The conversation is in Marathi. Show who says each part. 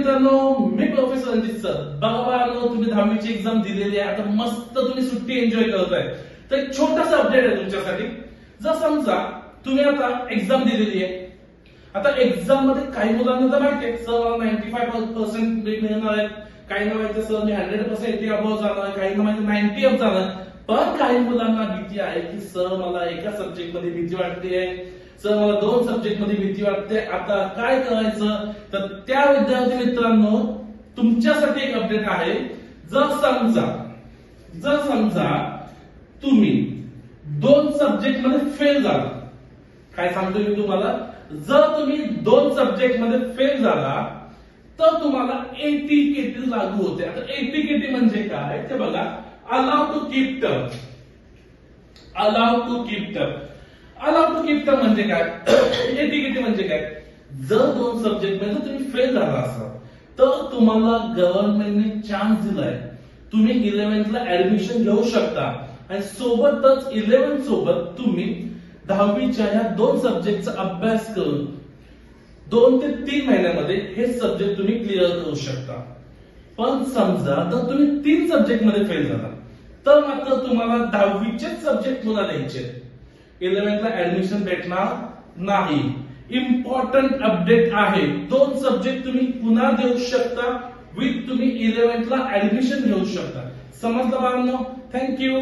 Speaker 1: मित्रांनो, मी प्रोफेसर रणजित सर. बघा तुम्ही 10वीची एक्झाम दिलेली आहे, आता मस्त तुम्ही सुट्टी एन्जॉय करताय. तर एक छोटासा अपडेट आहे तुमच्यासाठी. जर समजा तुम्ही आता एक्झाम दिलेली आहे, आता एक्झाम मध्ये काही मुलांना तर माहिती आहे सर मला 95% मिळणार आहे, काही ना माहिती सर मी 100% अबव्ह जाणार, काही ना माहिती 90 अप जाणार. पण काही मुलांना भीती आहे की सर मला एका सब्जेक्ट मध्ये भीती वाटते, सर मला 2 सब्जेक्ट मध्ये भीती वाटते, आता काय करायचं. तर त्या विद्यार्थी मित्रांनो तुमच्यासाठी एक अपडेट आहे. जर समजा तुम्ही 2 सब्जेक्ट मध्ये फेल झाला, काय सांगतोय मी तुम्हाला, जर तुम्ही 2 सब्जेक्ट मध्ये फेल झाला तर तुम्हाला एटीकेटी लागू होते. आता एटीकेटी म्हणजे काय ते बघा. Allow to keep term. Allow to keep term म्हणजे काय, एटीकेटी म्हणजे काय. जर 2 सब्जेक्ट मध्ये तुम्ही फेल झाला असाल तर तुम्हाला गव्हर्नमेंटने चान्स दिलाय, तुम्ही 11th ला ऍडमिशन घेऊ शकता आणि सोबतच 11th सोबत तुम्ही 10वीच्या या 2 सब्जेक्टचा अभ्यास करून 2 ते 3 महिन्यामध्ये हे सब्जेक्ट तुम्ही क्लिअर करू शकता. पण समजा तर तुम्ही 3 सब्जेक्ट मध्ये फेल झाला तर मात्र तुम्हाला 10वीचेच सब्जेक्ट पुन्हा द्यायचे, 11th ला ऍडमिशन भेटणार नाही. इम्पॉर्टंट अपडेट आहे, 2 सब्जेक्ट तुम्ही पुन्हा देऊ शकता विथ तुम्ही 11th ला ऍडमिशन घेऊ शकता. समजलं बाळांनो? थँक्यू.